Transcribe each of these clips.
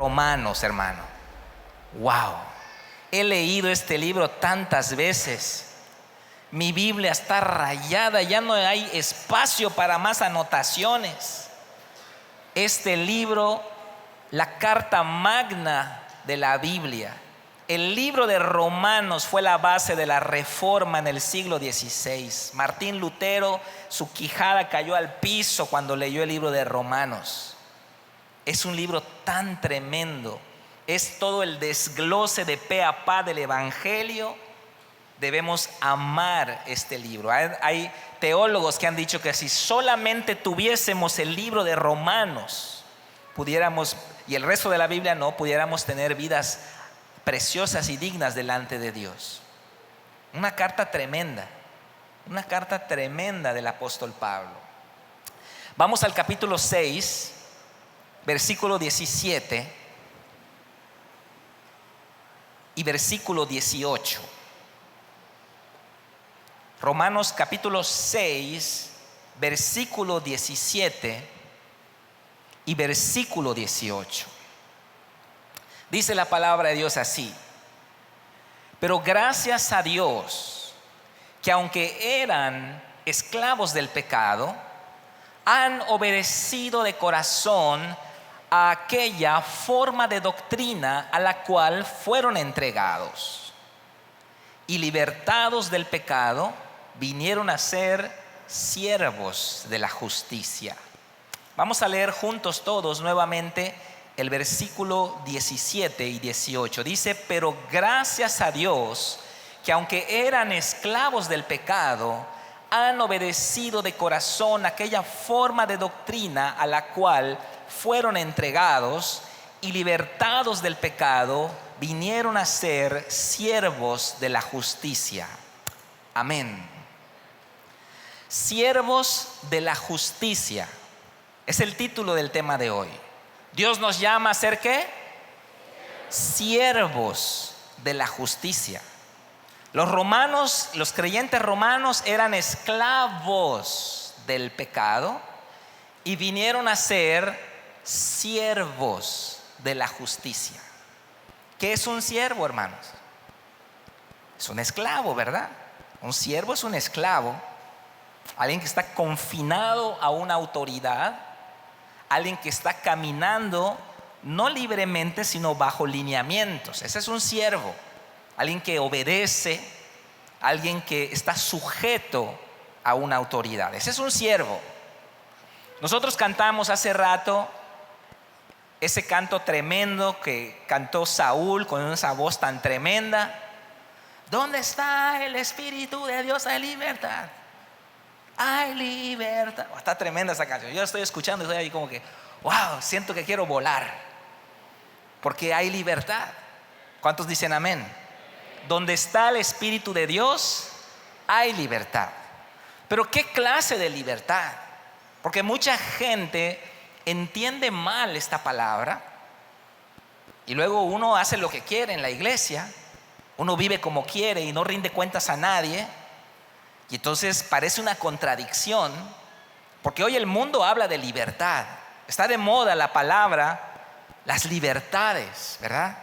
Romanos, hermano. Wow, he leído este libro tantas veces. Mi Biblia está rayada, ya no hay espacio para más anotaciones. Este libro, la carta magna de la Biblia, el libro de Romanos, fue la base de la reforma en el siglo XVI. Martín Lutero, su quijada cayó al piso cuando leyó el libro de Romanos. Es un libro tan tremendo. Es todo el desglose de pe a pa del Evangelio. Debemos amar este libro. Hay teólogos que han dicho que si solamente tuviésemos el libro de Romanos, pudiéramos, y el resto de la Biblia no, pudiéramos tener vidas preciosas y dignas delante de Dios. Una carta tremenda del apóstol Pablo. Vamos al capítulo 6, versículo 17 y versículo 18. Romanos capítulo 6, versículo 17 y versículo 18. Dice la palabra de Dios así: pero gracias a Dios, que aunque eran esclavos del pecado, han obedecido de corazón a aquella forma de doctrina a la cual fueron entregados, y libertados del pecado, vinieron a ser siervos de la justicia. Vamos a leer juntos todos nuevamente el versículo 17 y 18. Dice: pero gracias a Dios, que aunque eran esclavos del pecado, han obedecido de corazón aquella forma de doctrina a la cual fueron entregados, y libertados del pecado, vinieron a ser siervos de la justicia. Amén. Siervos de la justicia es el título del tema de hoy. Dios nos llama a ser ¿qué? Siervos de la justicia. Los romanos, los creyentes romanos, eran esclavos del pecado y vinieron a ser siervos de la justicia. ¿Qué es un siervo, hermanos? Es un esclavo, ¿verdad? Un siervo es un esclavo, alguien que está confinado a una autoridad, alguien que está caminando no libremente, sino bajo lineamientos. Ese es un siervo, alguien que obedece, alguien que está sujeto a una autoridad. Ese es un siervo. Nosotros cantamos hace rato ese canto tremendo que cantó Saúl con esa voz tan tremenda. ¿Dónde está el Espíritu de Dios? Hay libertad. Hay libertad. Está tremenda esa canción. Yo la estoy escuchando y estoy ahí como que, wow, siento que quiero volar. Porque hay libertad. ¿Cuántos dicen amén? Donde está el Espíritu de Dios, hay libertad. Pero ¿qué clase de libertad? Porque mucha gente entiende mal esta palabra y luego uno hace lo que quiere en la iglesia, uno vive como quiere y no rinde cuentas a nadie, y entonces parece una contradicción, porque hoy el mundo habla de libertad, está de moda la palabra las libertades, ¿verdad?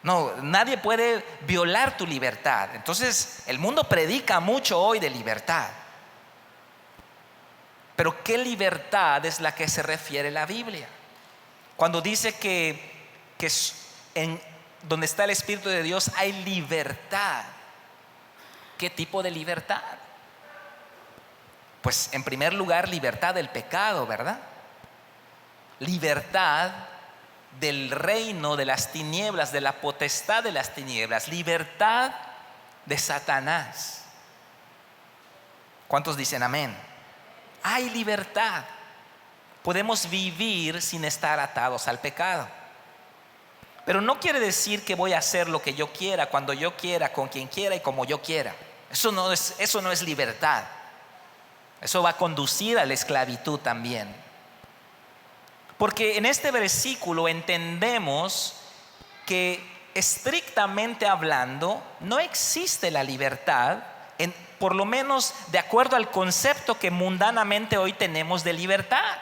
No, nadie puede violar tu libertad. Entonces el mundo predica mucho hoy de libertad. Pero ¿qué libertad es la que se refiere la Biblia? Cuando dice que donde está el Espíritu de Dios hay libertad. ¿Qué tipo de libertad? Pues en primer lugar, libertad del pecado, ¿verdad? Libertad del reino de las tinieblas, de la potestad de las tinieblas. Libertad de Satanás. ¿Cuántos dicen amén? Hay libertad. Podemos vivir sin estar atados al pecado. Pero no quiere decir que voy a hacer lo que yo quiera, cuando yo quiera, con quien quiera y como yo quiera. Eso no es libertad. Eso va a conducir a la esclavitud también. Porque en este versículo entendemos que estrictamente hablando no existe la libertad, por lo menos de acuerdo al concepto que mundanamente hoy tenemos de libertad.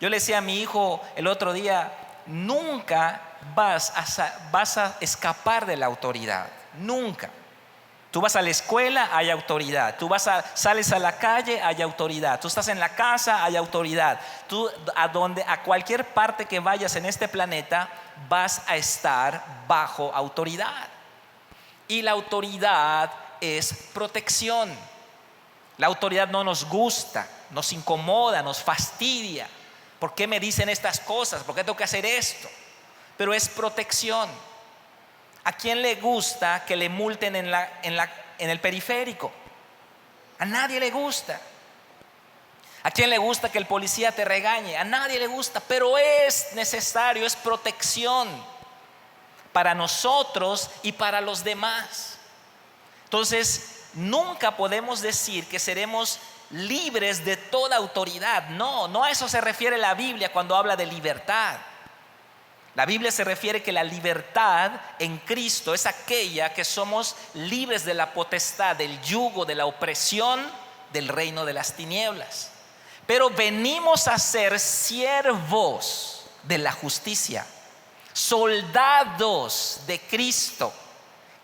Yo le decía a mi hijo el otro día, nunca vas a escapar de la autoridad, nunca. Tú vas a la escuela, hay autoridad. Sales a la calle, hay autoridad. Tú estás en la casa, hay autoridad. Tú a cualquier parte que vayas en este planeta vas a estar bajo autoridad. Y la autoridad es protección. La autoridad no nos gusta, nos incomoda, nos fastidia. ¿Por qué me dicen estas cosas? ¿Por qué tengo que hacer esto? Pero es protección. ¿A quién le gusta que le multen en el periférico? A nadie le gusta. ¿A quién le gusta que el policía te regañe? A nadie le gusta, pero es necesario, es protección para nosotros y para los demás. Entonces, nunca podemos decir que seremos libres de toda autoridad. No a eso se refiere la Biblia cuando habla de libertad. La Biblia se refiere que la libertad en Cristo es aquella que somos libres de la potestad, del yugo, de la opresión del reino de las tinieblas. Pero venimos a ser siervos de la justicia, soldados de Cristo,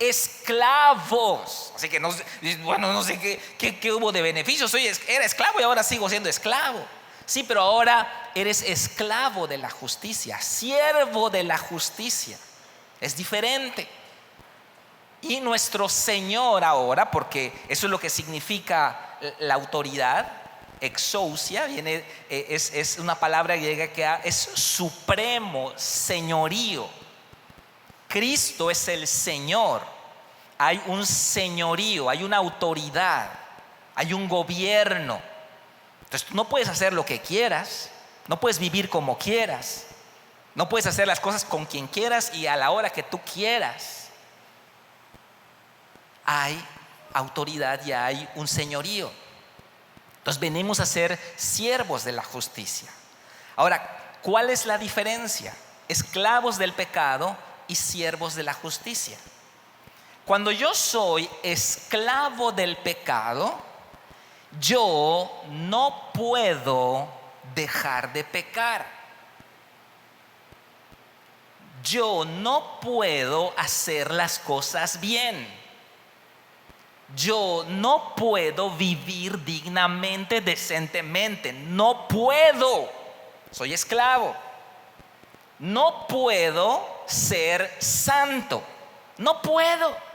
esclavos. Así que no sé qué hubo de beneficios. Era esclavo y ahora sigo siendo esclavo. Sí, pero ahora eres esclavo de la justicia, siervo de la justicia. Es diferente. Y nuestro Señor ahora, porque eso es lo que significa la autoridad, exousia, es una palabra griega que es supremo, señorío. Cristo es el Señor. Hay un señorío, hay una autoridad, hay un gobierno. Entonces tú no puedes hacer lo que quieras, no puedes vivir como quieras, no puedes hacer las cosas con quien quieras y a la hora que tú quieras. Hay autoridad y hay un señorío. Entonces venimos a ser siervos de la justicia. Ahora, ¿cuál es la diferencia? Esclavos del pecado y siervos de la justicia. Cuando yo soy esclavo del pecado, yo no puedo dejar de pecar. Yo no puedo hacer las cosas bien. Yo no puedo vivir dignamente, decentemente. No puedo. Soy esclavo. No puedo ser santo. No puedo.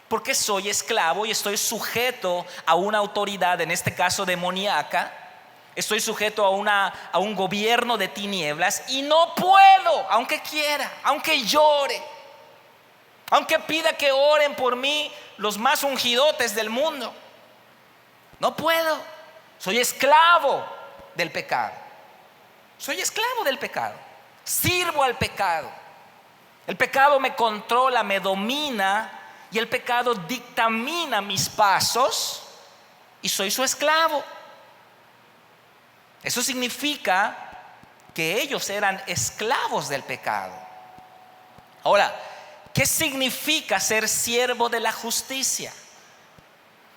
Porque soy esclavo y estoy sujeto a una autoridad, en este caso demoníaca. Estoy sujeto a un gobierno de tinieblas y no puedo, aunque quiera, aunque llore, aunque pida que oren por mí los más ungidotes del mundo. No puedo. Soy esclavo del pecado. Soy esclavo del pecado. Sirvo al pecado. El pecado me controla, me domina. Y el pecado dictamina mis pasos y soy su esclavo. Eso significa que ellos eran esclavos del pecado. Ahora, ¿qué significa ser siervo de la justicia?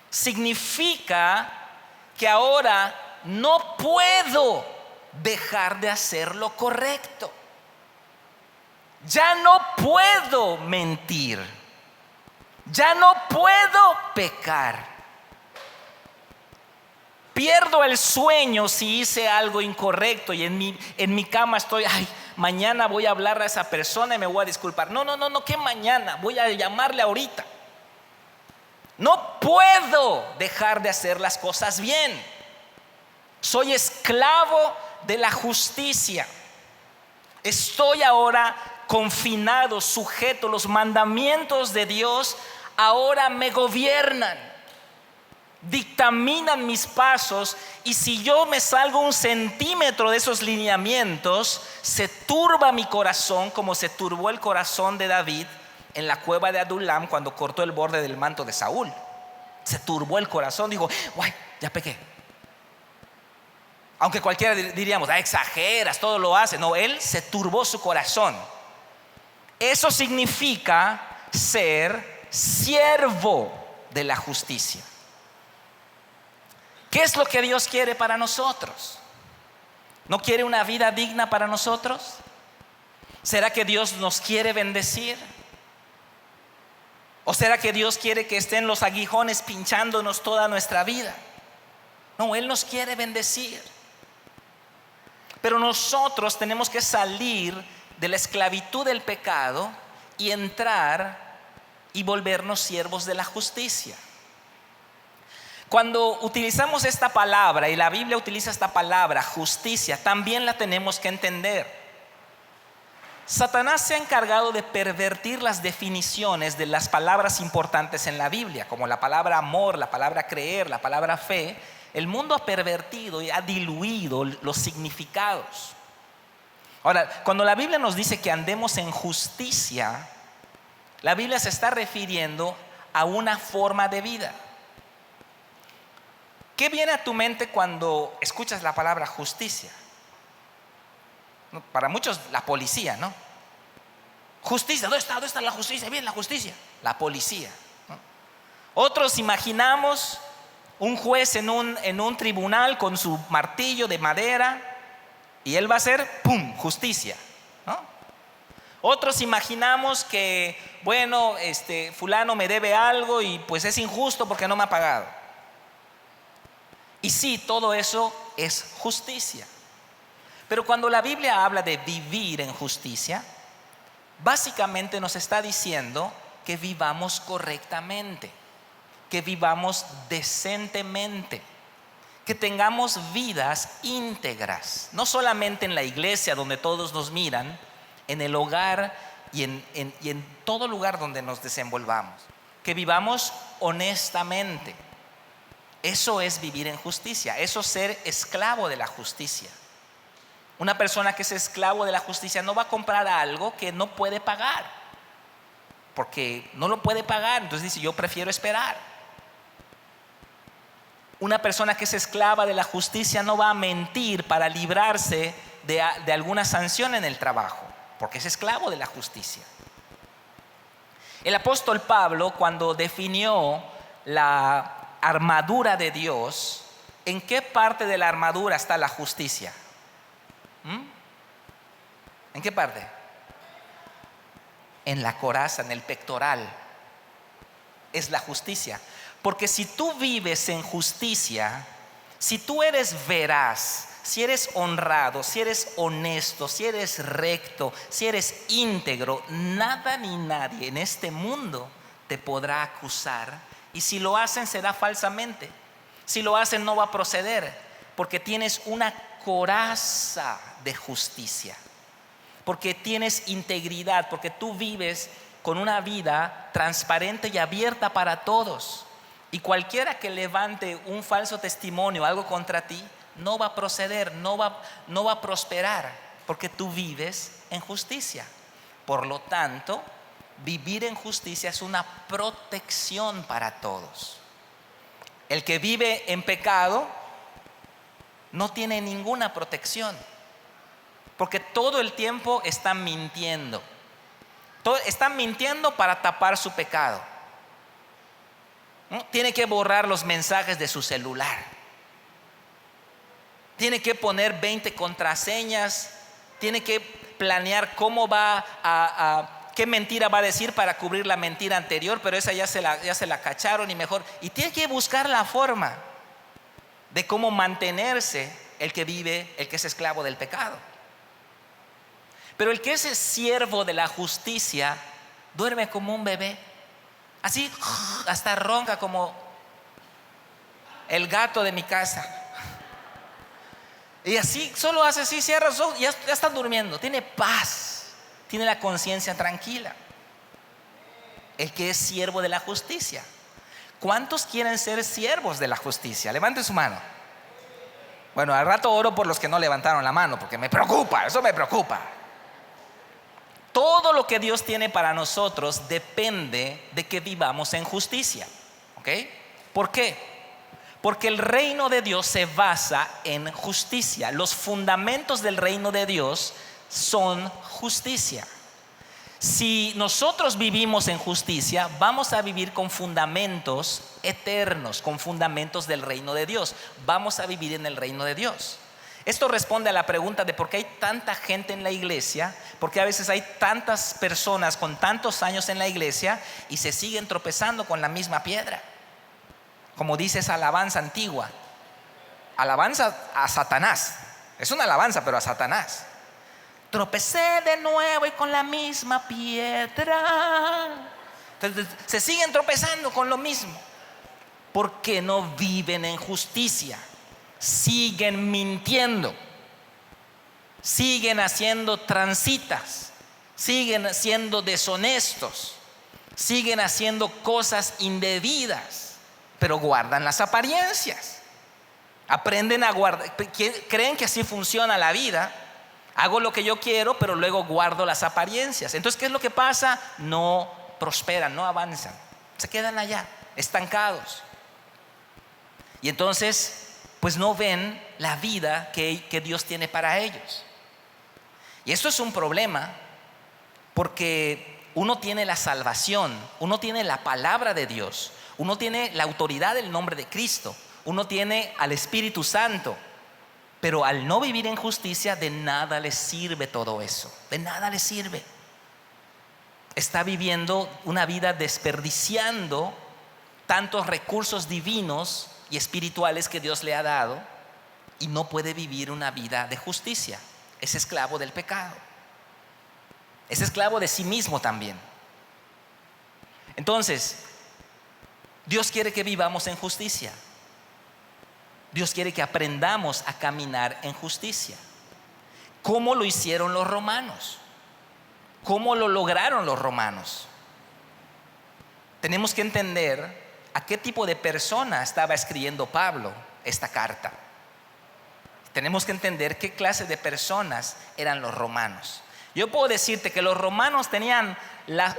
Significa que ahora no puedo dejar de hacer lo correcto. Ya no puedo mentir. Ya no puedo pecar. Pierdo el sueño si hice algo incorrecto y en mi cama estoy, mañana voy a hablar a esa persona y me voy a disculpar. No, que mañana, voy a llamarle ahorita. No puedo dejar de hacer las cosas bien. Soy esclavo de la justicia. Estoy ahora confinado, sujeto. Los mandamientos de Dios ahora me gobiernan, dictaminan mis pasos. Y si yo me salgo 1 centímetro de esos lineamientos, se turba mi corazón, como se turbó el corazón de David en la cueva de Adulam cuando cortó el borde del manto de Saúl. Se turbó el corazón, dijo, ya pequé. Aunque cualquiera diríamos, exageras, todo lo hace. No, él se turbó su corazón. Eso significa ser siervo de la justicia. ¿Qué es lo que Dios quiere para nosotros? ¿No quiere una vida digna para nosotros? ¿Será que Dios nos quiere bendecir? ¿O será que Dios quiere que estén los aguijones pinchándonos toda nuestra vida? No, Él nos quiere bendecir. Pero nosotros tenemos que salir de la esclavitud del pecado y entrar y volvernos siervos de la justicia. Cuando utilizamos esta palabra, y la Biblia utiliza esta palabra, justicia, también la tenemos que entender. Satanás se ha encargado de pervertir las definiciones de las palabras importantes en la Biblia, como la palabra amor, la palabra creer, la palabra fe. El mundo ha pervertido y ha diluido los significados. Ahora, cuando la Biblia nos dice que andemos en justicia, la Biblia se está refiriendo a una forma de vida. ¿Qué viene a tu mente cuando escuchas la palabra justicia? Para muchos, la policía, ¿no? Justicia, ¿dónde está la justicia? Bien, la justicia, la policía, ¿no? Otros imaginamos un juez en un tribunal con su martillo de madera y él va a hacer, ¡pum!, justicia, ¿no? Otros imaginamos que, bueno, fulano me debe algo y pues es injusto porque no me ha pagado. Y sí, todo eso es justicia. Pero cuando la Biblia habla de vivir en justicia, básicamente nos está diciendo que vivamos correctamente, que vivamos decentemente, que tengamos vidas íntegras, no solamente en la iglesia donde todos nos miran, en el hogar y en todo lugar donde nos desenvolvamos, que vivamos honestamente. Eso es vivir en justicia, eso es ser esclavo de la justicia. Una persona que es esclavo de la justicia no va a comprar algo que no puede pagar, porque no lo puede pagar, entonces dice: yo prefiero esperar. Una persona que es esclava de la justicia no va a mentir para librarse de alguna sanción en el trabajo, porque es esclavo de la justicia. El apóstol Pablo, cuando definió la armadura de Dios, ¿en qué parte de la armadura está la justicia? ¿En qué parte? En la coraza, en el pectoral. Es la justicia. Porque si tú vives en justicia, si tú eres veraz, si eres honrado, si eres honesto, si eres recto, si eres íntegro, nada ni nadie en este mundo te podrá acusar. Y si lo hacen, será falsamente. Si lo hacen, no va a proceder, porque tienes una coraza de justicia, porque tienes integridad, porque tú vives con una vida transparente y abierta para todos. Y cualquiera que levante un falso testimonio, algo contra ti, no va a proceder, no va a prosperar, porque tú vives en justicia. Por lo tanto, vivir en justicia es una protección para todos. El que vive en pecado no tiene ninguna protección, porque todo el tiempo están mintiendo. Están mintiendo para tapar su pecado, ¿no? Tiene que borrar los mensajes de su celular, tiene que poner 20 contraseñas, tiene que planear cómo qué mentira va a decir para cubrir la mentira anterior, pero esa ya se la cacharon y mejor. Y tiene que buscar la forma de cómo mantenerse el que es esclavo del pecado. Pero el que es el siervo de la justicia duerme como un bebé, así, hasta ronca como el gato de mi casa. Y así, solo hace así, cierra los ojos, ya están durmiendo, tiene paz, tiene la conciencia tranquila. El que es siervo de la justicia. ¿Cuántos quieren ser siervos de la justicia? Levante su mano. Bueno, al rato oro por los que no levantaron la mano, porque me preocupa, eso me preocupa. Todo lo que Dios tiene para nosotros depende de que vivamos en justicia, ¿ok? ¿Por qué? Porque el reino de Dios se basa en justicia. Los fundamentos del reino de Dios son justicia. Si nosotros vivimos en justicia, vamos a vivir con fundamentos eternos, con fundamentos del reino de Dios. Vamos a vivir en el reino de Dios. Esto responde a la pregunta de por qué hay tanta gente en la iglesia, por qué a veces hay tantas personas con tantos años en la iglesia y se siguen tropezando con la misma piedra. Como dice esa alabanza antigua, alabanza a Satanás. Es una alabanza, pero a Satanás. Tropecé de nuevo y con la misma piedra. Entonces se siguen tropezando con lo mismo porque no viven en justicia. Siguen mintiendo, siguen haciendo transitas, siguen siendo deshonestos, siguen haciendo cosas indebidas, pero guardan las apariencias. Aprenden a guardar, creen que así funciona la vida. Hago lo que yo quiero, pero luego guardo las apariencias. Entonces, ¿qué es lo que pasa? No prosperan, no avanzan, se quedan allá, estancados. Y entonces pues no ven la vida que Dios tiene para ellos. Y esto es un problema porque uno tiene la salvación, uno tiene la palabra de Dios, uno tiene la autoridad del nombre de Cristo, uno tiene al Espíritu Santo, pero al no vivir en justicia, de nada les sirve todo eso, de nada les sirve. Está viviendo una vida desperdiciando tantos recursos divinos y espirituales que Dios le ha dado y no puede vivir una vida de justicia. Es esclavo del pecado, es esclavo de sí mismo también. Entonces, Dios quiere que vivamos en justicia. Dios quiere que aprendamos a caminar en justicia. ¿Cómo lo hicieron los romanos? ¿Cómo lo lograron los romanos? Tenemos que entender a qué tipo de persona estaba escribiendo Pablo esta carta. Tenemos que entender qué clase de personas eran los romanos. Yo puedo decirte que los romanos tenían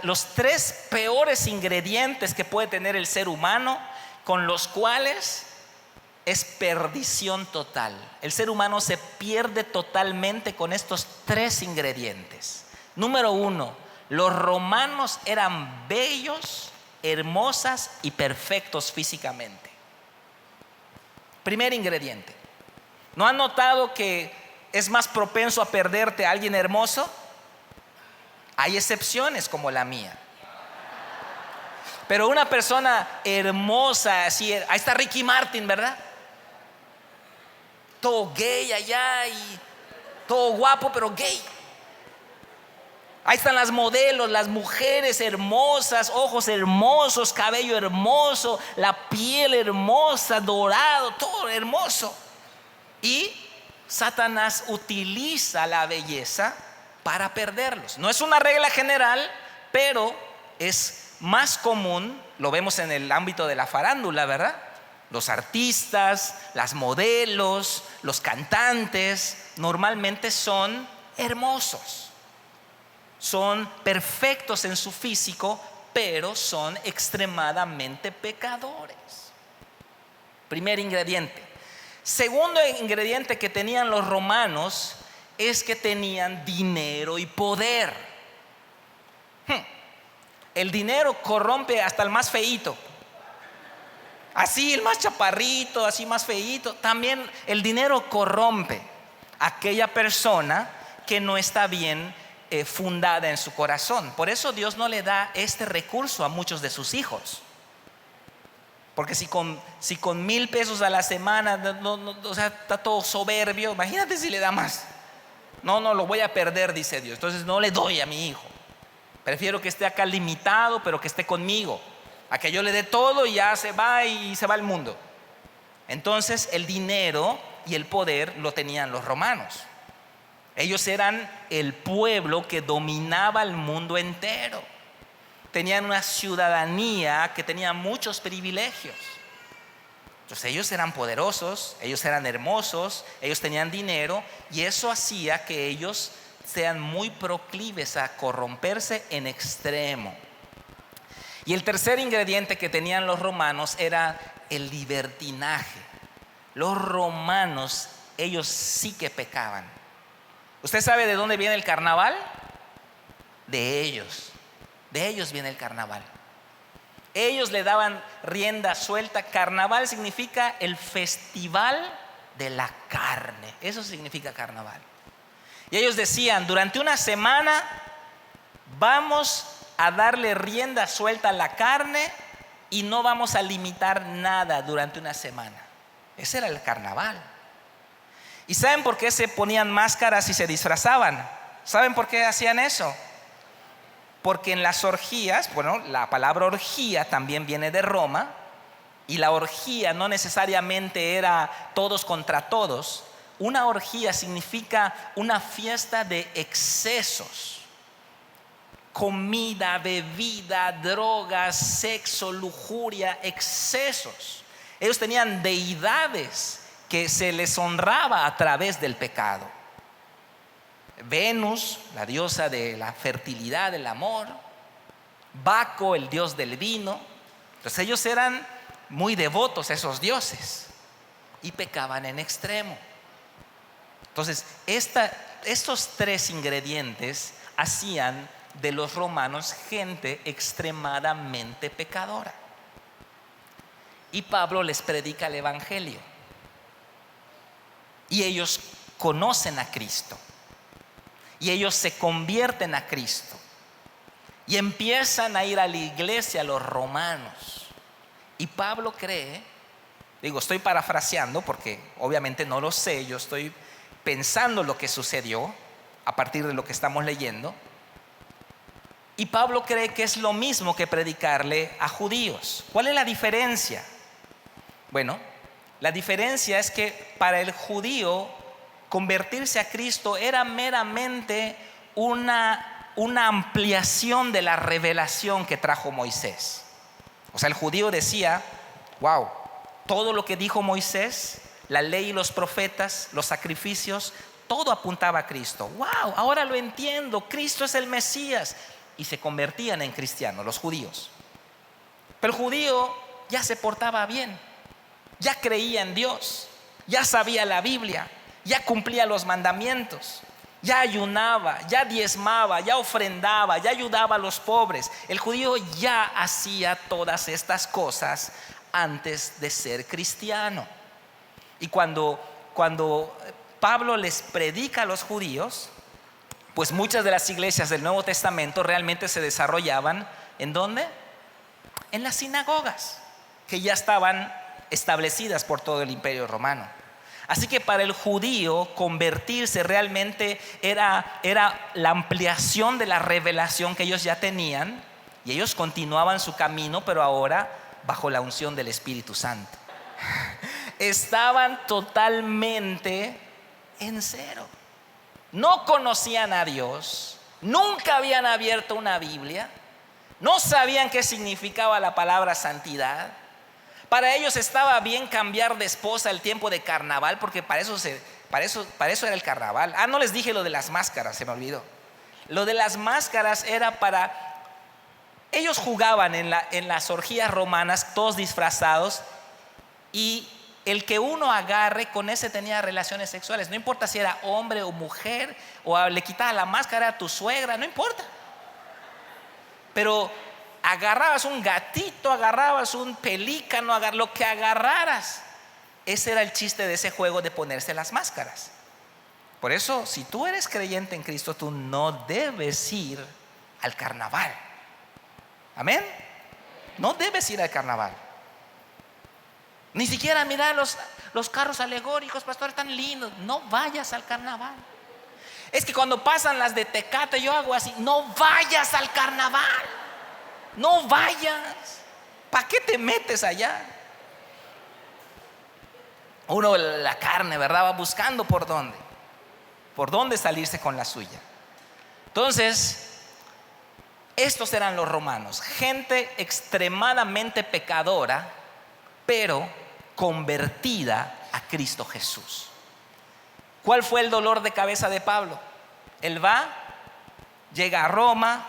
los 3 peores ingredientes que puede tener el ser humano, con los cuales es perdición total. El ser humano se pierde totalmente con estos 3 ingredientes. Número 1, los romanos eran bellos, hermosas y perfectos físicamente. Primer ingrediente. ¿No han notado que es más propenso a perderte a alguien hermoso? Hay excepciones como la mía. Pero una persona hermosa, así, ahí está Ricky Martin, ¿verdad? Todo gay allá y todo guapo, pero gay. Ahí están las modelos, las mujeres hermosas, ojos hermosos, cabello hermoso, la piel hermosa, dorado, todo hermoso. Y Satanás utiliza la belleza para perderlos. No es una regla general, pero es más común, lo vemos en el ámbito de la farándula, ¿verdad? Los artistas, las modelos, los cantantes, normalmente son hermosos. Son perfectos en su físico, pero son extremadamente pecadores. Primer ingrediente. Segundo ingrediente que tenían los romanos es que tenían dinero y poder. El dinero corrompe hasta el más feíto. Así el más chaparrito, así más feíto. También el dinero corrompe a aquella persona que no está bien fundada en su corazón. Por eso Dios no le da este recurso a muchos de sus hijos. Porque si con 1,000 pesos a la semana o sea, está todo soberbio, imagínate si le da más. No, lo voy a perder, dice Dios. Entonces no le doy a mi hijo. Prefiero que esté acá limitado, pero que esté conmigo, a que yo le dé todo y ya se va y se va al mundo. Entonces el dinero y el poder lo tenían los romanos. Ellos eran el pueblo que dominaba el mundo entero. Tenían una ciudadanía que tenía muchos privilegios. Entonces ellos eran poderosos, ellos eran hermosos, ellos tenían dinero, y eso hacía que ellos sean muy proclives a corromperse en extremo. Y el tercer ingrediente que tenían los romanos era el libertinaje. Los romanos, ellos sí que pecaban. ¿Usted sabe de dónde viene el carnaval? De ellos viene el carnaval. Ellos le daban rienda suelta. Carnaval significa el festival de la carne. Eso significa carnaval. Y ellos decían, durante una semana vamos a darle rienda suelta a la carne y no vamos a limitar nada durante una semana. Ese era el carnaval. ¿Y saben por qué se ponían máscaras y se disfrazaban? ¿Saben por qué hacían eso? Porque en las orgías, bueno, la palabra orgía también viene de Roma, y la orgía no necesariamente era todos contra todos. Una orgía significa una fiesta de excesos. Comida, bebida, drogas, sexo, lujuria, excesos. Ellos tenían deidades que se les honraba a través del pecado. Venus, la diosa de la fertilidad, del amor. Baco, el dios del vino. Entonces ellos eran muy devotos a esos dioses y pecaban en extremo. Entonces estos tres ingredientes hacían de los romanos gente extremadamente pecadora. Y Pablo les predica el evangelio y ellos conocen a Cristo y ellos se convierten a Cristo y empiezan a ir a la iglesia los romanos. Y Pablo cree, estoy parafraseando porque obviamente no lo sé, yo estoy pensando lo que sucedió a partir de lo que estamos leyendo. Y Pablo cree que es lo mismo que predicarle a judíos. ¿Cuál es la diferencia? Bueno, la diferencia es que para el judío convertirse a Cristo era meramente una ampliación de la revelación que trajo Moisés. O sea, el judío decía, wow, todo lo que dijo Moisés, la ley y los profetas, los sacrificios, todo apuntaba a Cristo. Wow, ahora lo entiendo, Cristo es el Mesías. Y se convertían en cristianos, los judíos. Pero el judío ya se portaba bien, ya creía en Dios, ya sabía la Biblia, ya cumplía los mandamientos, ya ayunaba, ya diezmaba, ya ofrendaba, ya ayudaba a los pobres. El judío ya hacía todas estas cosas antes de ser cristiano. Y cuando Pablo les predica a los judíos, pues muchas de las iglesias del Nuevo Testamento realmente se desarrollaban ¿en dónde? En las sinagogas, que ya estaban establecidas por todo el Imperio Romano. Así que para el judío convertirse realmente era la ampliación de la revelación que ellos ya tenían, y ellos continuaban su camino, pero ahora bajo la unción del Espíritu Santo. Estaban totalmente en cero. No conocían a Dios, nunca habían abierto una Biblia, no sabían qué significaba la palabra santidad. Para ellos estaba bien cambiar de esposa el tiempo de carnaval, porque para eso era el carnaval. No les dije lo de las máscaras, se me olvidó. Lo de las máscaras era para... Ellos jugaban en las orgías romanas, todos disfrazados, y el que uno agarre, con ese tenía relaciones sexuales. No importa si era hombre o mujer, o le quitaba la máscara a tu suegra, no importa. Pero agarrabas un gatito, agarrabas un pelícano, lo que agarraras. Ese era el chiste de ese juego, de ponerse las máscaras. Por eso, si tú eres creyente en Cristo, tú no debes ir al carnaval. Amén. No debes ir al carnaval. Ni siquiera mirar los carros alegóricos, pastor, tan lindos. No vayas al carnaval. Es que cuando pasan las de Tecate, yo hago así. No vayas al carnaval. No vayas. ¿Para qué te metes allá? Uno, la carne, ¿verdad? Va buscando por dónde salirse con la suya. Entonces, estos eran los romanos. Gente extremadamente pecadora, pero convertida a Cristo Jesús. ¿Cuál fue el dolor de cabeza de Pablo? Él llega a Roma,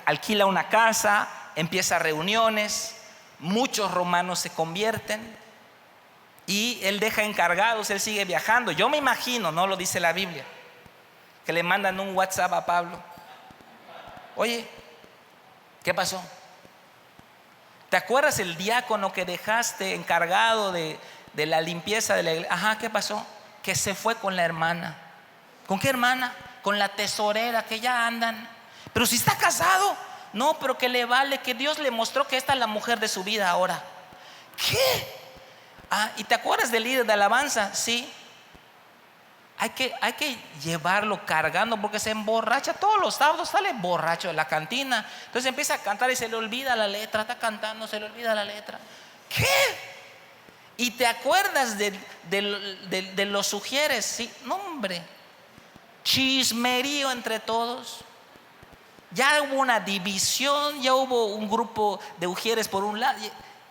alquila una casa, empieza reuniones, muchos romanos se convierten y él deja encargados, él sigue viajando. Yo me imagino, no lo dice la Biblia, que le mandan un WhatsApp a Pablo. Oye, ¿qué pasó? ¿Te acuerdas el diácono que dejaste encargado de de la limpieza de la iglesia. Ajá, ¿qué pasó? Que se fue con la hermana. ¿Con qué hermana? Con la tesorera, que ya andan. Pero si está casado. No, pero que le vale, que Dios le mostró que esta es la mujer de su vida ahora. ¿Qué? ¿Y te acuerdas del líder de alabanza? Sí. Hay que llevarlo cargando, porque se emborracha todos los sábados, sale borracho de la cantina. Entonces empieza a cantar y se le olvida la letra. Está cantando, se le olvida la letra. ¿Qué? Y te acuerdas de los sugieres. Sí, no, hombre, chismerío entre todos. Ya hubo una división, ya hubo un grupo de ujieres por un lado.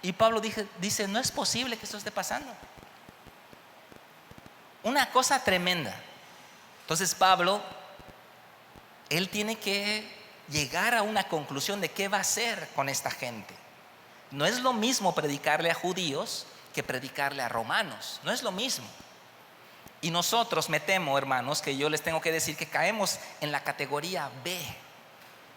Y Pablo dice, no es posible que esto esté pasando. Una cosa tremenda. Entonces Pablo, él tiene que llegar a una conclusión de qué va a hacer con esta gente. No es lo mismo predicarle a judíos que predicarle a romanos. No es lo mismo. Y nosotros me temo, hermanos, que yo les tengo que decir que caemos en la categoría B.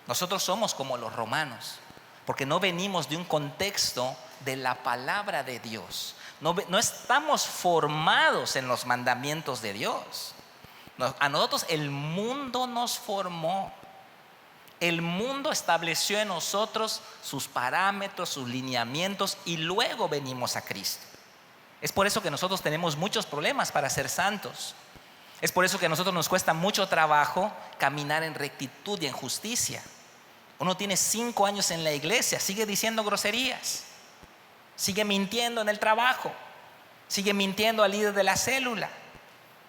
Nosotros somos como los romanos, porque no venimos de un contexto de la palabra de Dios. No estamos formados en los mandamientos de Dios. A nosotros el mundo nos formó. El mundo estableció en nosotros sus parámetros, sus lineamientos, y luego venimos a Cristo. Es por eso que nosotros tenemos muchos problemas para ser santos. Es por eso que a nosotros nos cuesta mucho trabajo caminar en rectitud y en justicia. Uno tiene 5 años en la iglesia, sigue diciendo groserías, sigue mintiendo en el trabajo, sigue mintiendo al líder de la célula,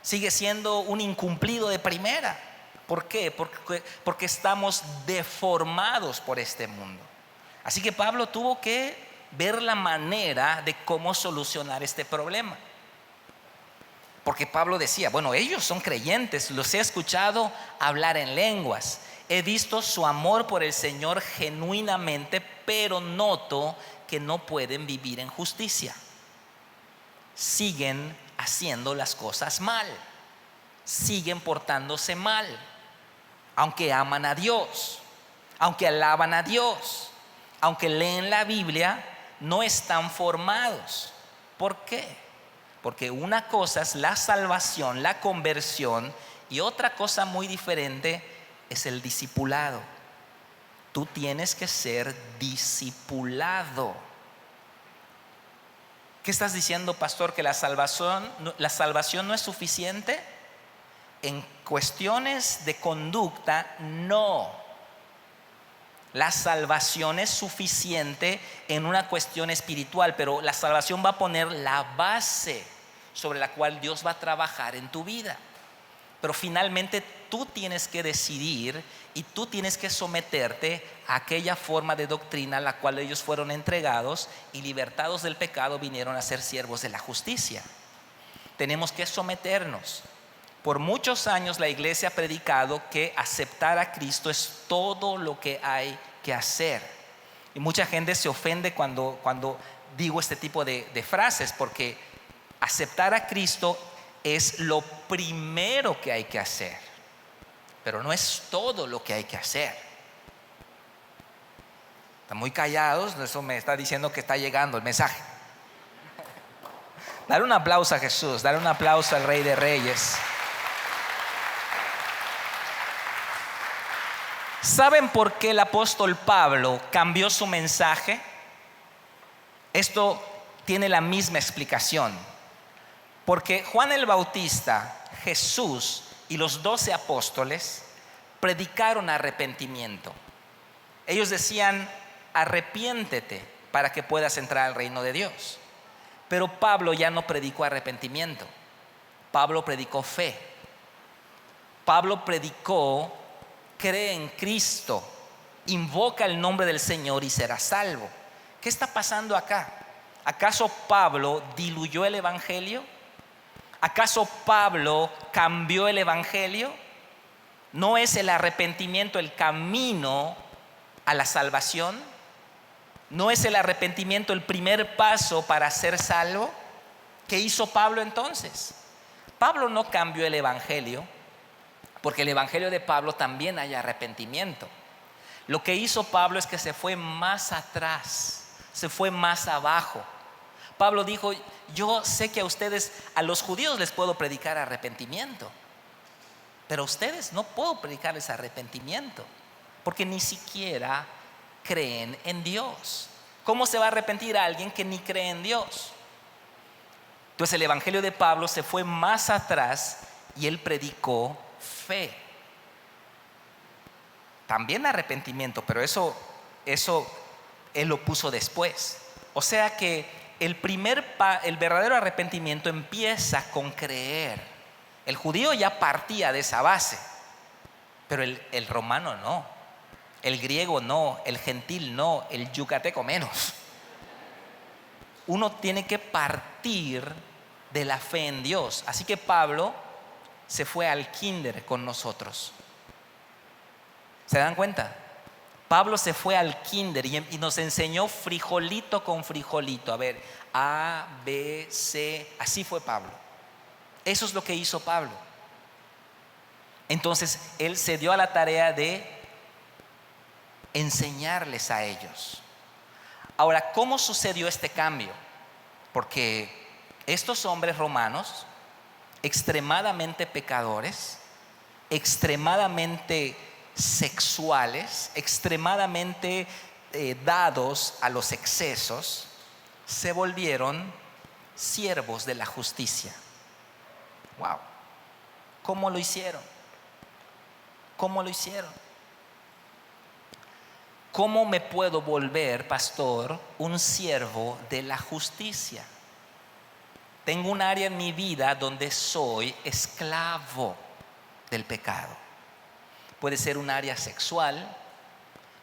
sigue siendo un incumplido de primera. ¿Por qué? Porque estamos deformados por este mundo. Así que Pablo tuvo que ver la manera de cómo solucionar este problema. Porque Pablo decía, bueno, ellos son creyentes, los he escuchado hablar en lenguas, he visto su amor por el Señor genuinamente, pero noto que no pueden vivir en justicia. Siguen haciendo las cosas mal, siguen portándose mal, aunque aman a Dios, aunque alaban a Dios, aunque leen la Biblia, no están formados. ¿Por qué? Porque una cosa es la salvación, la conversión, y otra cosa muy diferente es el discipulado. Tú tienes que ser discipulado. ¿Qué estás diciendo, pastor? ¿Que la salvación no es suficiente? En cuestiones de conducta, no. La salvación es suficiente en una cuestión espiritual, pero la salvación va a poner la base sobre la cual Dios va a trabajar en tu vida. Pero finalmente tú tienes que decidir y tú tienes que someterte a aquella forma de doctrina a la cual ellos fueron entregados, y libertados del pecado vinieron a ser siervos de la justicia. Tenemos que someternos. Por muchos años la iglesia ha predicado que aceptar a Cristo es todo lo que hay que hacer. Y mucha gente se ofende cuando digo este tipo de frases, porque aceptar a Cristo es lo primero que hay que hacer, pero no es todo lo que hay que hacer. Están muy callados, eso me está diciendo que está llegando el mensaje. Dale un aplauso a Jesús, dale un aplauso al Rey de Reyes. ¿Saben por qué el apóstol Pablo cambió su mensaje? Esto tiene la misma explicación. Porque Juan el Bautista, Jesús y los 12 apóstoles predicaron arrepentimiento. Ellos decían, arrepiéntete para que puedas entrar al reino de Dios. Pero Pablo ya no predicó arrepentimiento. Pablo predicó fe. Pablo predicó, cree en Cristo, invoca el nombre del Señor y serás salvo. ¿Qué está pasando acá? ¿Acaso Pablo diluyó el evangelio? ¿Acaso Pablo cambió el evangelio? ¿No es el arrepentimiento el camino a la salvación? ¿No es el arrepentimiento el primer paso para ser salvo? ¿Qué hizo Pablo entonces? Pablo no cambió el evangelio, porque el evangelio de Pablo también hay arrepentimiento. Lo que hizo Pablo es que se fue más atrás, se fue más abajo. Pablo dijo, yo sé que a los judíos les puedo predicar arrepentimiento, pero a ustedes no puedo predicarles arrepentimiento, porque ni siquiera creen en Dios. ¿Cómo se va a arrepentir a alguien que ni cree en Dios? Entonces el evangelio de Pablo se fue más atrás y él predicó fe. También arrepentimiento, pero eso él lo puso después. O sea que el verdadero arrepentimiento empieza con creer. El judío ya partía de esa base, pero el romano no, el griego no, el gentil no, el yucateco menos. Uno tiene que partir de la fe en Dios. Así que Pablo se fue al kinder con nosotros. ¿Se dan cuenta? Pablo se fue al kinder y nos enseñó frijolito con frijolito. A ver, A, B, C. Así fue Pablo. Eso es lo que hizo Pablo. Entonces él se dio a la tarea de enseñarles a ellos. Ahora, ¿cómo sucedió este cambio? Porque estos hombres romanos, extremadamente pecadores, extremadamente sexuales, extremadamente dados a los excesos, se volvieron siervos de la justicia. Wow. ¿Cómo lo hicieron? ¿Cómo lo hicieron? ¿Cómo me puedo volver, pastor, un siervo de la justicia? Tengo un área en mi vida donde soy esclavo del pecado. Puede ser un área sexual,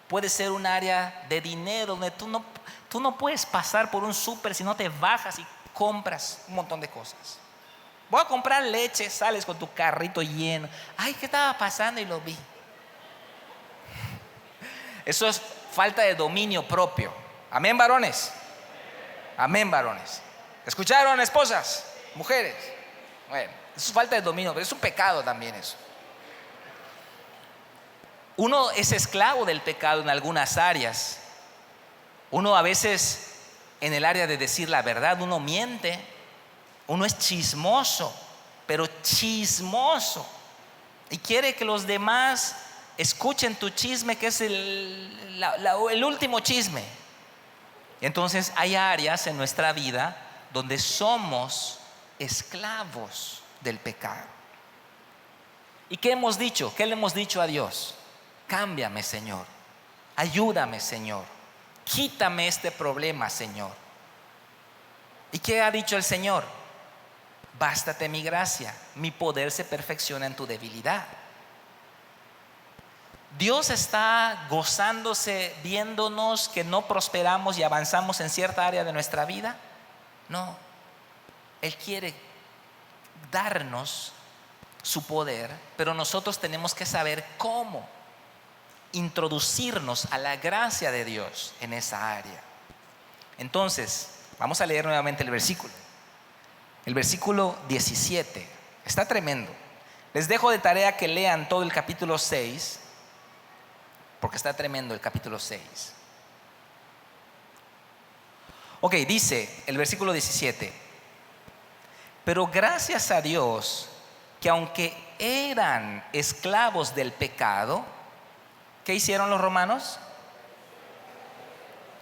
puede ser un área de dinero donde tú no puedes pasar por un súper si no te bajas y compras un montón de cosas. Voy a comprar leche, sales con tu carrito lleno. Ay, ¿qué estaba pasando? Y lo vi. Eso es falta de dominio propio. Amén, varones. Amén, varones. ¿Escucharon, esposas, mujeres? Bueno, eso es falta de dominio, pero es un pecado también eso. Uno es esclavo del pecado en algunas áreas. Uno a veces en el área de decir la verdad, uno miente. Uno es chismoso, pero chismoso. Y quiere que los demás escuchen tu chisme, que es el último chisme. Entonces hay áreas en nuestra vida donde somos esclavos del pecado. ¿Y qué hemos dicho? ¿Qué le hemos dicho a Dios? Cámbiame, Señor. Ayúdame, Señor. Quítame este problema, Señor. ¿Y qué ha dicho el Señor? Bástate mi gracia, mi poder se perfecciona en tu debilidad. Dios está gozándose viéndonos que no prosperamos y avanzamos en cierta área de nuestra vida. No, Él quiere darnos su poder, pero nosotros tenemos que saber cómo introducirnos a la gracia de Dios en esa área. Entonces, vamos a leer nuevamente el versículo. El versículo 17 está tremendo. Les dejo de tarea que lean todo el capítulo 6, porque está tremendo el capítulo 6. Ok, dice el versículo 17: pero gracias a Dios que aunque eran esclavos del pecado, ¿qué hicieron los romanos?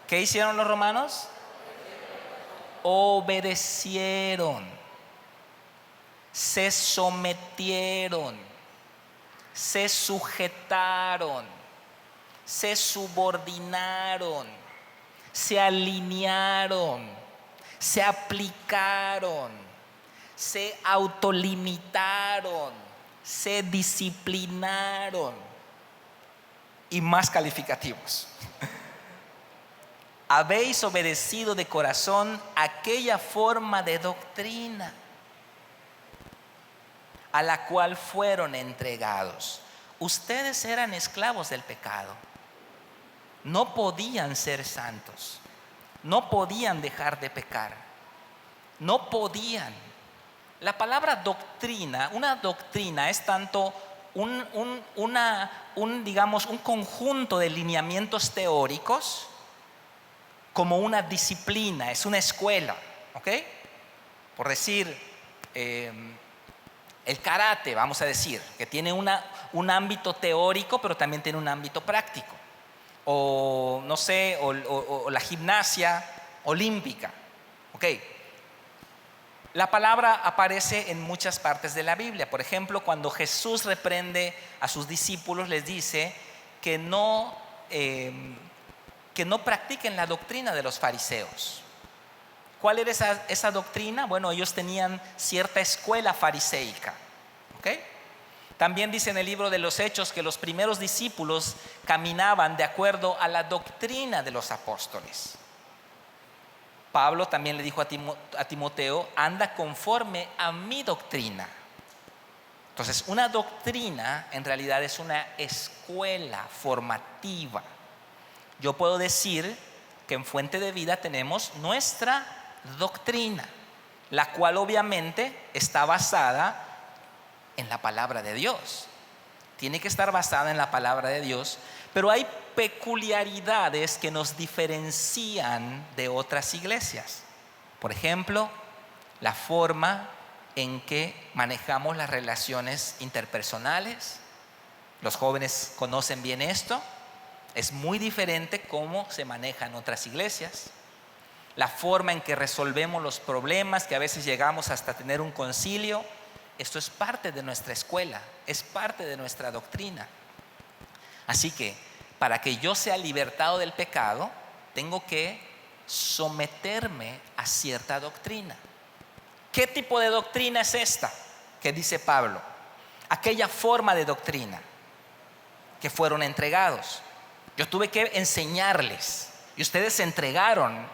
¿Qué hicieron los romanos? Obedecieron, se sometieron, se sujetaron, se subordinaron, se alinearon, se aplicaron, se autolimitaron, se disciplinaron y más calificativos. Habéis obedecido de corazón aquella forma de doctrina a la cual fueron entregados. Ustedes eran esclavos del pecado. No podían ser santos. No podían dejar de pecar. No podían. La palabra doctrina, una doctrina es tanto un conjunto de lineamientos teóricos como una disciplina, es una escuela. ¿ok? Por decir, el karate, vamos a decir, que tiene un ámbito teórico, pero también tiene un ámbito práctico. O no sé, o la gimnasia olímpica, ¿ok? La palabra aparece en muchas partes de la Biblia. Por ejemplo, cuando Jesús reprende a sus discípulos, les dice que no practiquen la doctrina de los fariseos. ¿Cuál era esa doctrina? Bueno, ellos tenían cierta escuela fariseica, ¿ok? También dice en el libro de los Hechos que los primeros discípulos caminaban de acuerdo a la doctrina de los apóstoles. Pablo también le dijo a Timoteo, anda conforme a mi doctrina. Entonces, una doctrina en realidad es una escuela formativa. Yo puedo decir que en Fuente de Vida tenemos nuestra doctrina, la cual obviamente está basada en la palabra de Dios. Tiene que estar basada en la palabra de Dios, pero hay peculiaridades que nos diferencian de otras iglesias. Por ejemplo, la forma en que manejamos las relaciones interpersonales. Los jóvenes conocen bien esto. Es muy diferente cómo se maneja en otras iglesias. La forma en que resolvemos los problemas, que a veces llegamos hasta tener un concilio. Esto es parte de nuestra escuela, es parte de nuestra doctrina. Así que para que yo sea libertado del pecado, tengo que someterme a cierta doctrina. ¿Qué tipo de doctrina es esta que dice Pablo? Aquella forma de doctrina que fueron entregados. Yo tuve que enseñarles y ustedes se entregaron,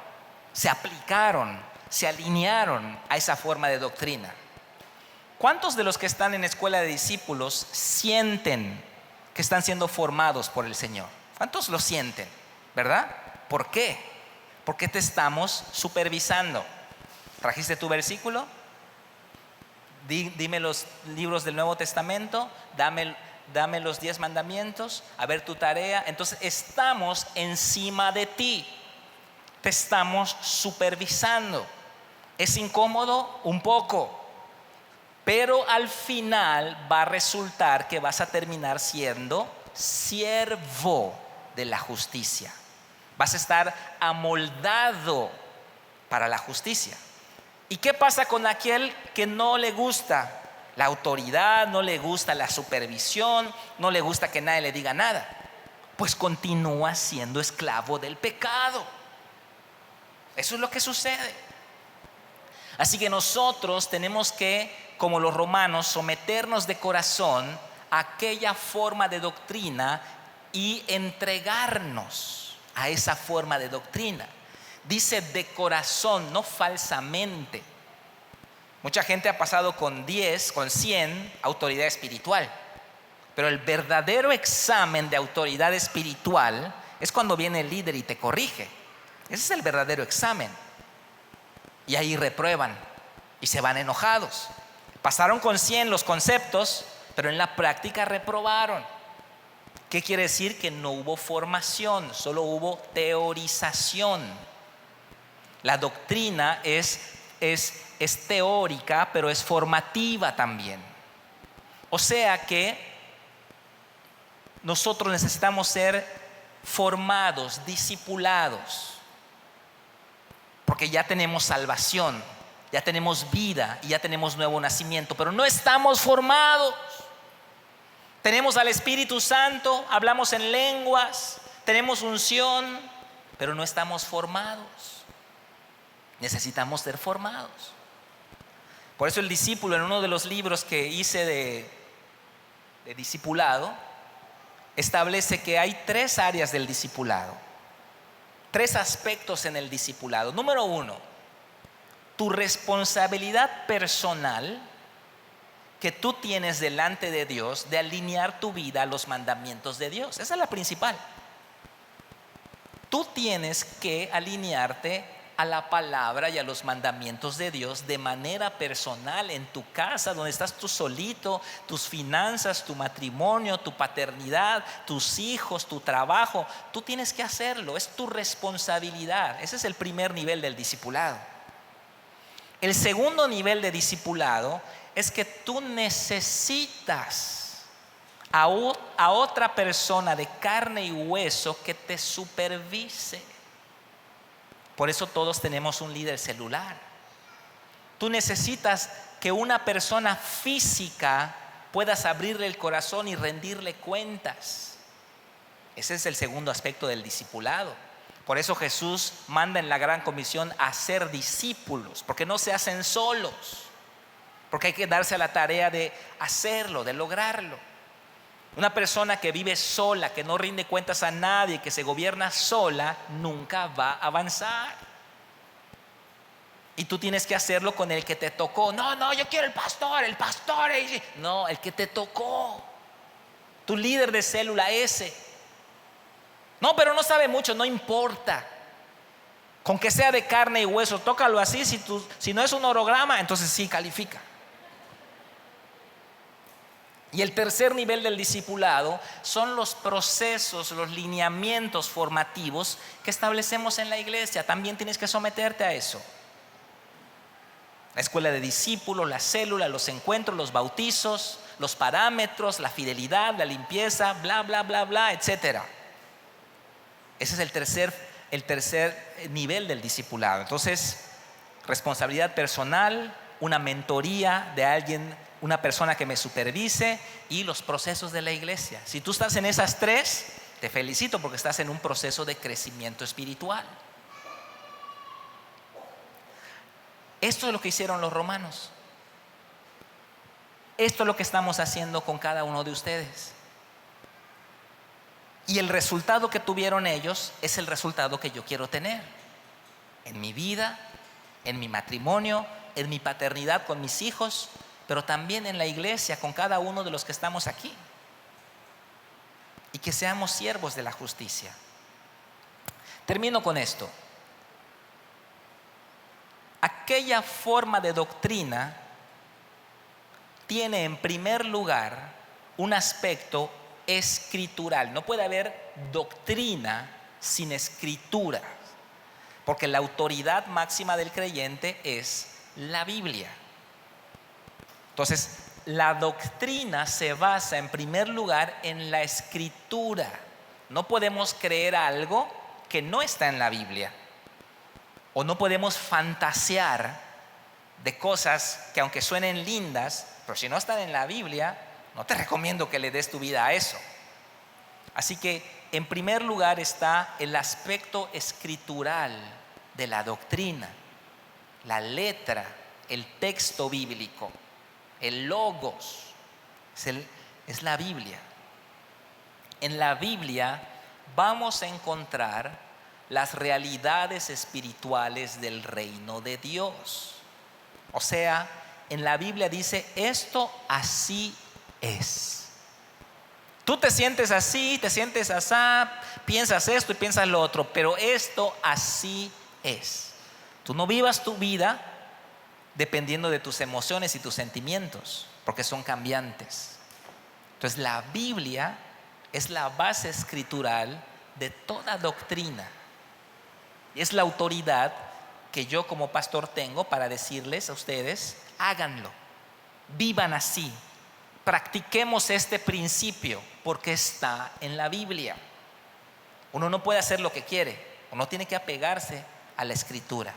se aplicaron, se alinearon a esa forma de doctrina. ¿Cuántos de los que están en escuela de discípulos sienten que están siendo formados por el Señor? ¿Cuántos lo sienten? ¿Verdad? ¿Por qué? Porque te estamos supervisando. ¿Trajiste tu versículo? Dime los libros del Nuevo Testamento, dame los 10 mandamientos, a ver tu tarea. Entonces estamos encima de ti, te estamos supervisando. ¿Es incómodo? Un poco. Pero al final va a resultar que vas a terminar siendo siervo de la justicia. Vas a estar amoldado para la justicia. ¿Y qué pasa con aquel que no le gusta la autoridad, no le gusta la supervisión, no le gusta que nadie le diga nada? Pues continúa siendo esclavo del pecado. Eso es lo que sucede. Así que nosotros tenemos que, como los romanos, someternos de corazón a aquella forma de doctrina y entregarnos a esa forma de doctrina. Dice de corazón, no falsamente. Mucha gente ha pasado con 10, con 100 autoridad espiritual, pero el verdadero examen de autoridad espiritual es cuando viene el líder y te corrige. Ese es el verdadero examen. Y ahí reprueban y se van enojados. Pasaron con 100 los conceptos, pero en la práctica reprobaron. ¿Qué quiere decir? Que no hubo formación, solo hubo teorización. La doctrina es teórica, pero es formativa también. O sea que nosotros necesitamos ser formados, discipulados, porque ya tenemos salvación, ya tenemos vida y ya tenemos nuevo nacimiento, pero no estamos formados. Tenemos al Espíritu Santo, hablamos en lenguas, tenemos unción, pero no estamos formados. Necesitamos ser formados. Por eso el discípulo, en uno de los libros que hice de discipulado, establece que hay 3 áreas del discipulado, 3 aspectos en el discipulado. Número 1, tu responsabilidad personal que tú tienes delante de Dios de alinear tu vida a los mandamientos de Dios. Esa es la principal. Tú tienes que alinearte a la palabra y a los mandamientos de Dios de manera personal, en tu casa, donde estás tú solito, tus finanzas, tu matrimonio, tu paternidad, tus hijos, tu trabajo. Tú tienes que hacerlo, es tu responsabilidad. Ese es el primer nivel del discipulado. El segundo nivel de discipulado es que tú necesitas a otra persona de carne y hueso que te supervise. Por eso todos tenemos un líder celular. Tú necesitas que una persona física puedas abrirle el corazón y rendirle cuentas. Ese es el segundo aspecto del discipulado. Por eso Jesús manda en la gran comisión a hacer discípulos, porque no se hacen solos, porque hay que darse a la tarea de hacerlo, de lograrlo. Una persona que vive sola, que no rinde cuentas a nadie, que se gobierna sola, nunca va a avanzar. Y tú tienes que hacerlo con el que te tocó. No, yo quiero el pastor. No, el que te tocó. Tu líder de célula ese. No, pero no sabe mucho, no importa. Con que sea de carne y hueso, tócalo así. Si no es un orograma, entonces sí califica. Y el tercer nivel del discipulado son los procesos, los lineamientos formativos que establecemos en la iglesia. También tienes que someterte a eso. La escuela de discípulos, la célula, los encuentros, los bautizos, los parámetros, la fidelidad, la limpieza, bla, bla, bla, bla, etc. Ese es el tercer nivel del discipulado. Entonces, responsabilidad personal, una mentoría de alguien, una persona que me supervise y los procesos de la iglesia. Si tú estás en esas tres, te felicito porque estás en un proceso de crecimiento espiritual. Esto es lo que hicieron los romanos. Esto es lo que estamos haciendo con cada uno de ustedes. Y el resultado que tuvieron ellos es el resultado que yo quiero tener en mi vida, en mi matrimonio, en mi paternidad con mis hijos, pero también en la iglesia con cada uno de los que estamos aquí. Y que seamos siervos de la justicia. Termino con esto. Aquella forma de doctrina tiene en primer lugar un aspecto escritural. No puede haber doctrina sin escritura, porque la autoridad máxima del creyente es la Biblia. Entonces, la doctrina se basa en primer lugar en la escritura. No podemos creer algo que no está en la Biblia. O no podemos fantasear de cosas que aunque suenen lindas, pero si no están en la Biblia, no te recomiendo que le des tu vida a eso. Así que en primer lugar está el aspecto escritural de la doctrina, la letra, el texto bíblico, el logos, es la Biblia. En la Biblia vamos a encontrar las realidades espirituales del reino de Dios. O sea, en la Biblia dice, esto así es. Tú te sientes así, te sientes así, piensas esto y piensas lo otro, pero esto así es. Tú no vivas tu vida dependiendo de tus emociones y tus sentimientos, porque son cambiantes. Entonces la Biblia es la base escritural de toda doctrina. Y es la autoridad que yo como pastor tengo para decirles a ustedes, háganlo, vivan así, practiquemos este principio porque está en la Biblia. Uno no puede hacer lo que quiere, uno tiene que apegarse a la escritura.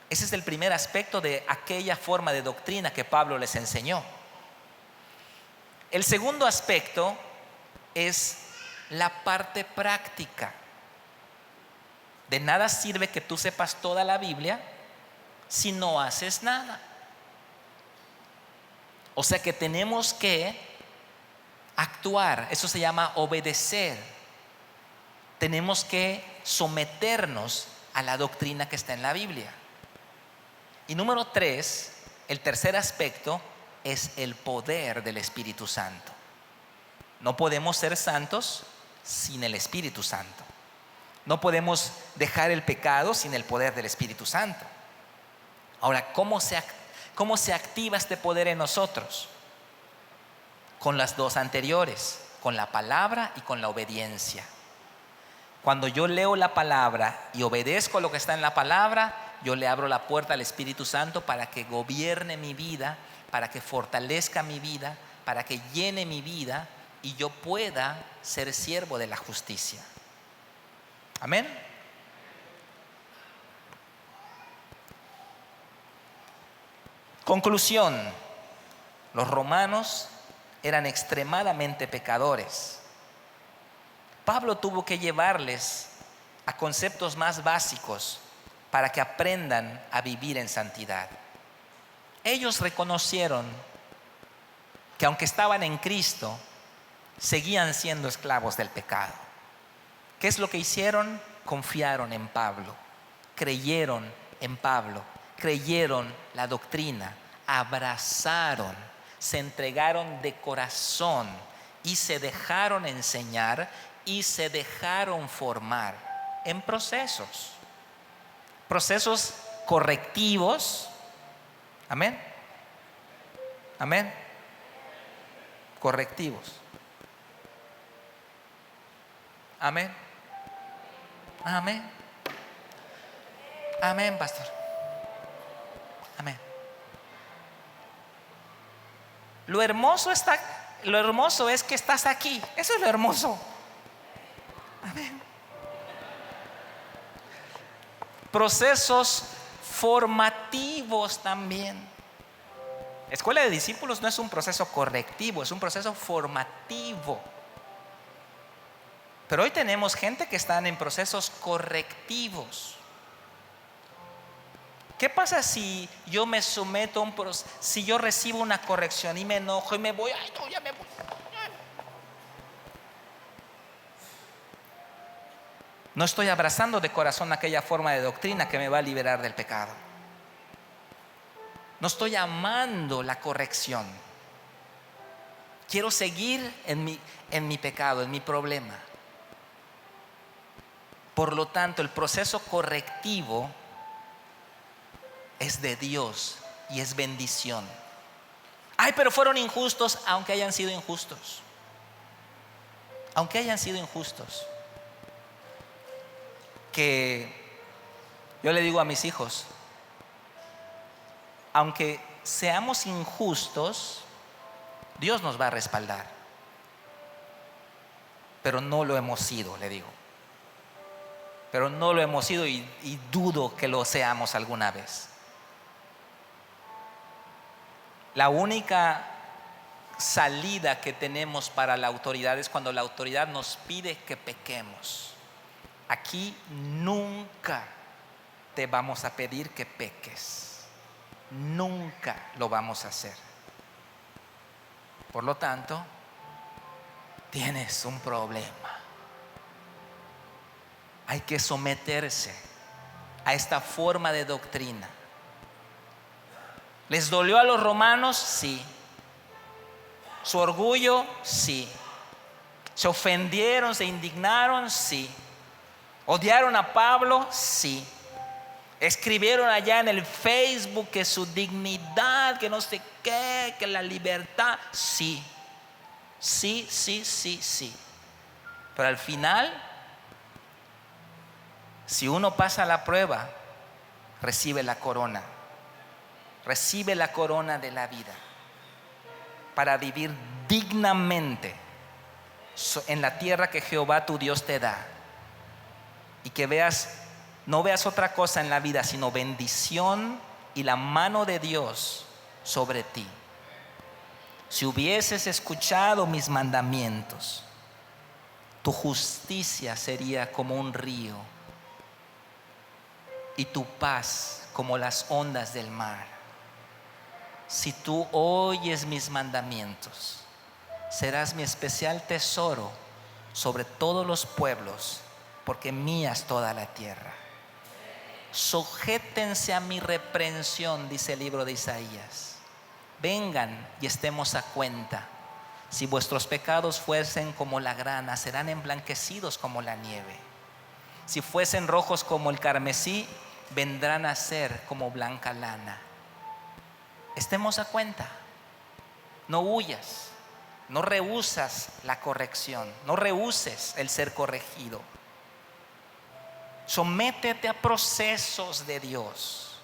Ese es el primer aspecto de aquella forma de doctrina que Pablo les enseñó. El segundo aspecto es la parte práctica. De nada sirve que tú sepas toda la Biblia si no haces nada. O sea que tenemos que actuar. Eso se llama obedecer. Tenemos que someternos a la doctrina que está en la Biblia. Y número 3, el tercer aspecto es el poder del Espíritu Santo. No podemos ser santos sin el Espíritu Santo. No podemos dejar el pecado sin el poder del Espíritu Santo. Ahora, ¿cómo se activa este poder en nosotros? Con las dos anteriores, con la palabra y con la obediencia. Cuando yo leo la palabra y obedezco lo que está en la palabra, yo le abro la puerta al Espíritu Santo para que gobierne mi vida, para que fortalezca mi vida, para que llene mi vida y yo pueda ser siervo de la justicia. Amén. Conclusión: los romanos eran extremadamente pecadores. Pablo tuvo que llevarles a conceptos más básicos para que aprendan a vivir en santidad. Ellos reconocieron que aunque estaban en Cristo, seguían siendo esclavos del pecado. ¿Qué es lo que hicieron? Confiaron en Pablo, creyeron en Pablo, creyeron la doctrina, abrazaron, se entregaron de corazón y se dejaron enseñar y se dejaron formar en procesos correctivos. Amén. Amén. Correctivos. Amén. Amén. Amén, pastor. Amén. Lo hermoso es que estás aquí. Eso es lo hermoso. Amén. Procesos formativos también. Escuela de discípulos no es un proceso correctivo, es un proceso formativo. Pero hoy tenemos gente que están en procesos correctivos. ¿Qué pasa si yo me someto a un proceso, si yo recibo una corrección y me enojo y me voy? Ay, no, ya me voy. No estoy abrazando de corazón aquella forma de doctrina que me va a liberar del pecado. No estoy amando la corrección. Quiero seguir en mi pecado, en mi problema. Por lo tanto, el proceso correctivo es de Dios y es bendición. Ay, pero fueron injustos. Aunque hayan sido injustos. Aunque hayan sido injustos. Que yo le digo a mis hijos, aunque seamos injustos, Dios nos va a respaldar. Pero no lo hemos sido, le digo. Pero no lo hemos sido y dudo que lo seamos alguna vez. La única salida que tenemos para la autoridad es cuando la autoridad nos pide que pequemos. Aquí nunca te vamos a pedir que peques. Nunca lo vamos a hacer. Por lo tanto, tienes un problema. Hay que someterse a esta forma de doctrina. ¿Les dolió a los romanos? Sí. ¿Su orgullo? Sí. ¿Se ofendieron, se indignaron? Sí. ¿Odiaron a Pablo? Sí. Escribieron allá en el Facebook que su dignidad, que no sé qué, que la libertad. Sí. Sí, sí, sí, sí. Pero al final, si uno pasa la prueba, recibe la corona. Recibe la corona de la vida para vivir dignamente en la tierra que Jehová tu Dios te da. Y que no veas otra cosa en la vida sino bendición y la mano de Dios sobre ti. Si hubieses escuchado mis mandamientos, tu justicia sería como un río y tu paz como las ondas del mar. Si tú oyes mis mandamientos, serás mi especial tesoro sobre todos los pueblos, porque mía es toda la tierra. Sujétense a mi reprensión, dice el libro de Isaías. Vengan y estemos a cuenta. Si vuestros pecados fuesen como la grana, serán emblanquecidos como la nieve. Si fuesen rojos como el carmesí, vendrán a ser como blanca lana. Estemos a cuenta. No huyas, no rehusas la corrección, no rehuses el ser corregido. Sométete a procesos de Dios.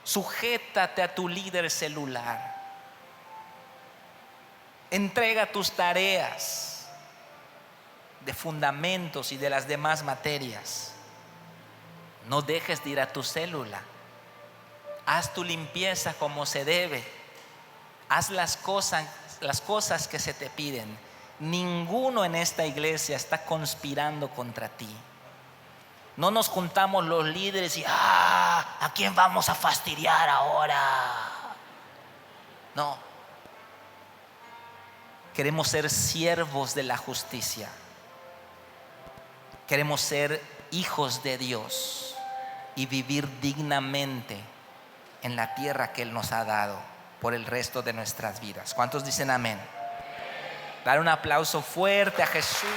Sujétate a tu líder celular. Entrega tus tareas de fundamentos y de las demás materias. No dejes de ir a tu célula. Haz tu limpieza como se debe. Haz las cosas que se te piden. Ninguno en esta iglesia está conspirando contra ti. No nos juntamos los líderes y ¿a quién vamos a fastidiar ahora? No. Queremos ser siervos de la justicia. Queremos ser hijos de Dios y vivir dignamente en la tierra que Él nos ha dado por el resto de nuestras vidas. ¿Cuántos dicen amén? Dar un aplauso fuerte a Jesús.